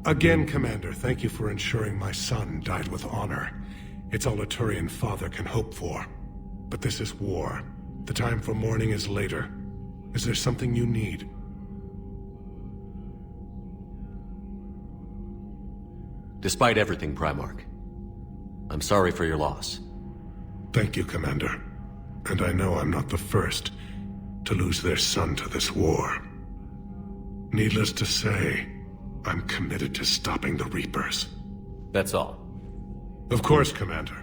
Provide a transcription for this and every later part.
Again, Commander, thank you for ensuring my son died with honor. It's all a Turian father can hope for. But this is war. The time for mourning is later. Is there something you need? Despite everything, Primarch, I'm sorry for your loss. Thank you, Commander. And I know I'm not the first to lose their son to this war. Needless to say, I'm committed to stopping the Reapers. That's all. Of course, Commander.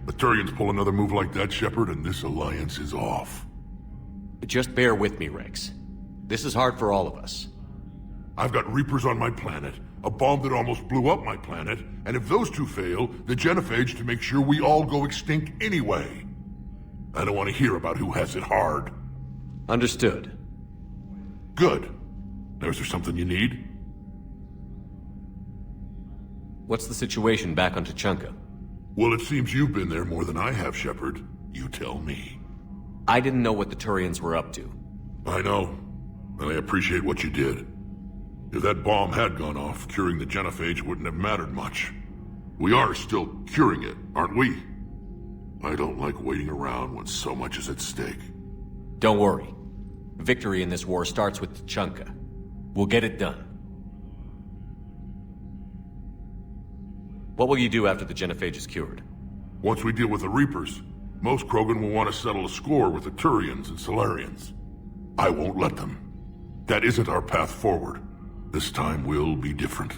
The Turians pull another move like that, Shepard, and this alliance is off. Just bear with me, Rex. This is hard for all of us. I've got Reapers on my planet, a bomb that almost blew up my planet, and if those two fail, the genophage to make sure we all go extinct anyway. I don't want to hear about who has it hard. Understood. Good. Now, is there something you need? What's the situation back on Tuchanka? Well, it seems you've been there more than I have, Shepard. You tell me. I didn't know what the Turians were up to. I know, and I appreciate what you did. If that bomb had gone off, curing the genophage wouldn't have mattered much. We are still curing it, aren't we? I don't like waiting around when so much is at stake. Don't worry. Victory in this war starts with Tuchanka. We'll get it done. What will you do after the genophage is cured? Once we deal with the Reapers, most Krogan will want to settle a score with the Turians and Solarians. I won't let them. That isn't our path forward. This time will be different.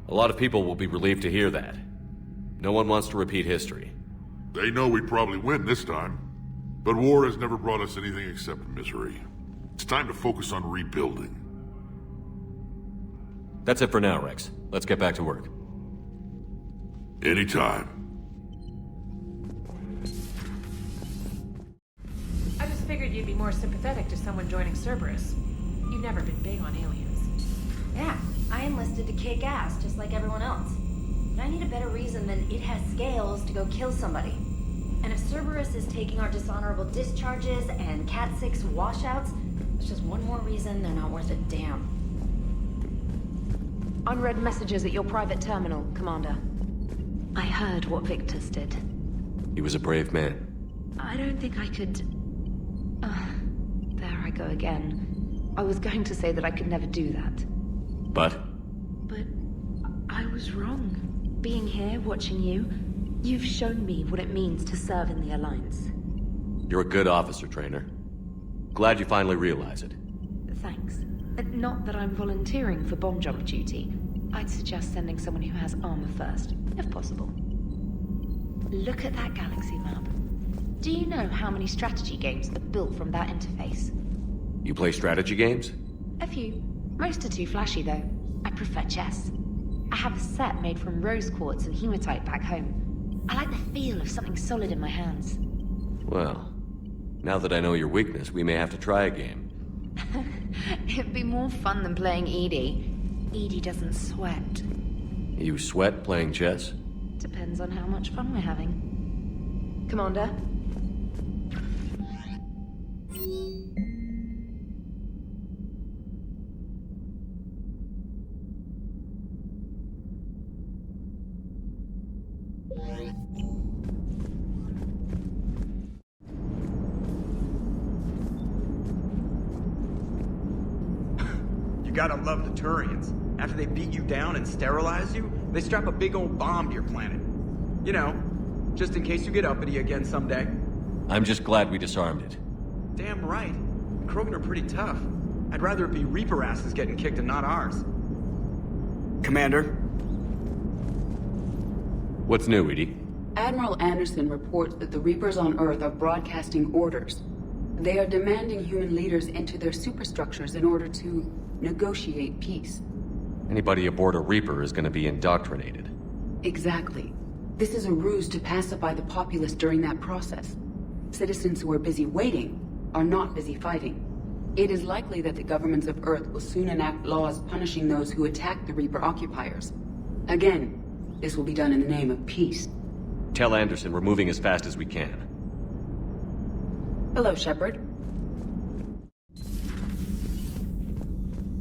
A lot of people will be relieved to hear that. No one wants to repeat history. They know we probably win this time. But war has never brought us anything except misery. It's time to focus on rebuilding. That's it for now, Rex. Let's get back to work. Anytime. I just figured you'd be more sympathetic to someone joining Cerberus. You've never been big on aliens. Yeah, I enlisted to kick ass just like everyone else. But I need a better reason than it has scales to go kill somebody. And if Cerberus is taking our dishonorable discharges and Cat 6 washouts, it's just one more reason they're not worth a damn. Unread messages at your private terminal, Commander. I heard what Victor's did. He was a brave man. I don't think I could... there I go again. I was going to say that I could never do that. But I was wrong. Being here, watching you, you've shown me what it means to serve in the Alliance. you're a good officer, Trainer. Glad you finally realize it. Thanks. Not that I'm volunteering for bomb jump duty. I'd suggest sending someone who has armor first, if possible. Look at that galaxy map. Do you know how many strategy games are built from that interface? You play strategy games? A few. Most are too flashy, though. I prefer chess. I have a set made from rose quartz and hematite back home. I like the feel of something solid in my hands. Well, now that I know your weakness, we may have to try a game. It'd be more fun than playing Edie. Edie doesn't sweat. You sweat playing chess? Depends on how much fun we're having. Commander? You gotta love the Turians. After they beat you down and sterilize you, they strap a big old bomb to your planet. You know, just in case you get uppity again someday. I'm just glad we disarmed it. Damn right. Krogan are pretty tough. I'd rather it be Reaper asses getting kicked and not ours. Commander? What's new, Edie? Admiral Anderson reports that the Reapers on Earth are broadcasting orders. They are demanding human leaders into their superstructures in order to negotiate peace. Anybody aboard a Reaper is going to be indoctrinated. Exactly. This is a ruse to pacify the populace during that process. Citizens who are busy waiting are not busy fighting. It is likely that the governments of Earth will soon enact laws punishing those who attack the Reaper occupiers. Again, this will be done in the name of peace. Tell Anderson we're moving as fast as we can. Hello, Shepard.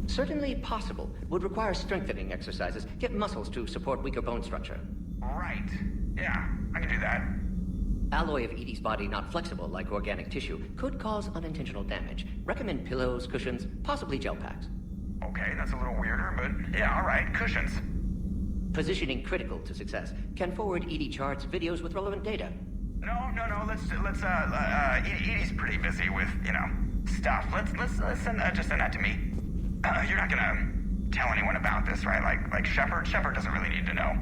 Certainly possible. Would require strengthening exercises. Get muscles to support weaker bone structure. Right. Yeah, I can do that. Alloy of Edie's body not flexible like organic tissue. Could cause unintentional damage. Recommend pillows, cushions, possibly gel packs. Okay, that's a little weirder, but yeah, alright, cushions. Positioning critical to success. Can forward Edie charts, videos with relevant data. No, Edie's pretty busy with, stuff. Let's send that to me. You're not gonna tell anyone about this, right? Like Shepard? Shepard doesn't really need to know.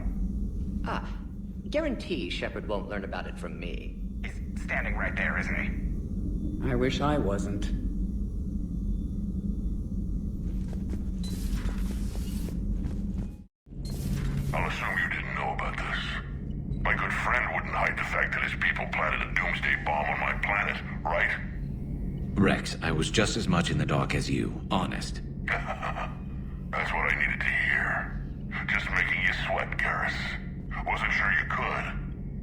Guarantee Shepard won't learn about it from me. He's standing right there, isn't he? I wish I wasn't. I'll assume you didn't know about this. My good friend wouldn't hide the fact that his people planted a doomsday bomb on my planet, right? Rex, I was just as much in the dark as you, honest. That's what I needed to hear. Just making you sweat, Garrus. Wasn't sure you could.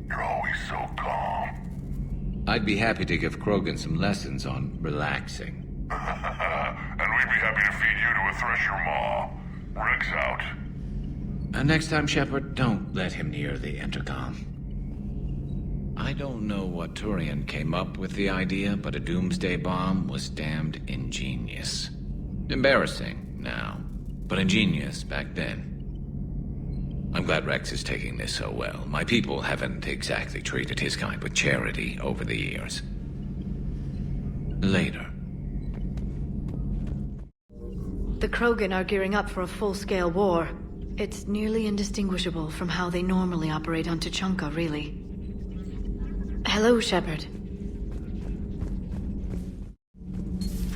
You're always so calm. I'd be happy to give Krogan some lessons on relaxing. And we'd be happy to feed you to a thresher maw. Rex out. Next time, Shepard, don't let him near the intercom. I don't know what Turian came up with the idea, but a doomsday bomb was damned ingenious. Embarrassing now, but ingenious back then. I'm glad Rex is taking this so well. My people haven't exactly treated his kind with charity over the years. Later. The Krogan are gearing up for a full-scale war. It's nearly indistinguishable from how they normally operate on Tuchanka, really. Hello, Shepard.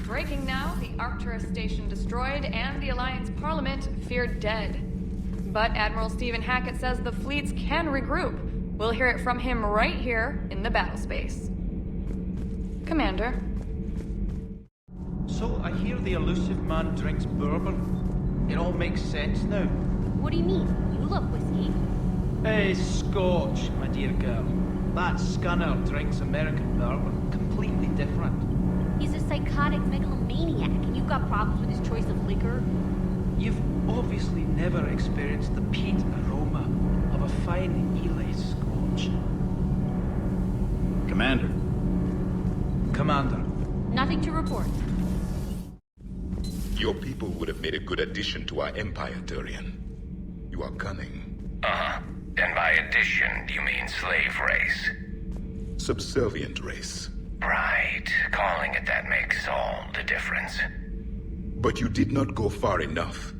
Breaking now, the Arcturus station destroyed and the Alliance Parliament feared dead. But Admiral Stephen Hackett says the fleets can regroup. We'll hear it from him right here in the battle space. Commander. So I hear the elusive man drinks bourbon. It all makes sense now. What do you mean? You look whiskey. Hey, Scotch, my dear girl. That Scunner drinks American bourbon. Completely different. He's a psychotic megalomaniac, and you've got problems with his choice of liquor? You've obviously never experienced the peat aroma of a fine Ely Scotch. Commander. Commander. Nothing to report. Your people would have made a good addition to our empire, Turian. You are cunning. Uh-huh. And by addition, you mean slave race? Subservient race. Right. Calling it that makes all the difference. But you did not go far enough.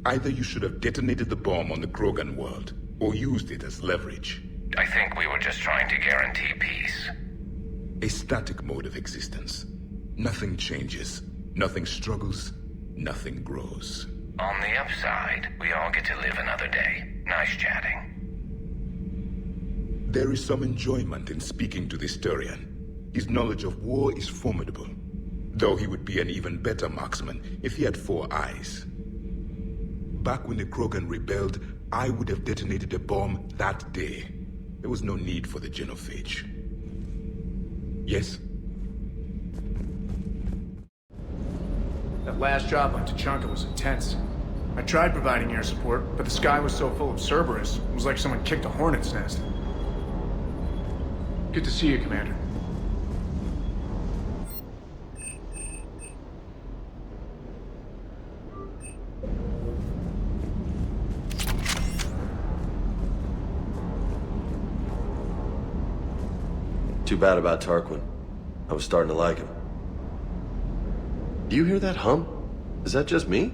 Either you should have detonated the bomb on the Krogan world, or used it as leverage. I think we were just trying to guarantee peace. A static mode of existence. Nothing changes, nothing struggles, nothing grows. On the upside, we all get to live another day. Nice chatting. There is some enjoyment in speaking to this Turian. His knowledge of war is formidable, though he would be an even better marksman if he had 4 eyes. Back when the Krogan rebelled, I would have detonated a bomb that day. There was no need for the genophage. Yes? That last job on Tuchanka was intense. I tried providing air support, but the sky was so full of Cerberus, it was like someone kicked a hornet's nest. Good to see you, Commander. Too bad about Tarquin. I was starting to like him. Do you hear that hum? Is that just me?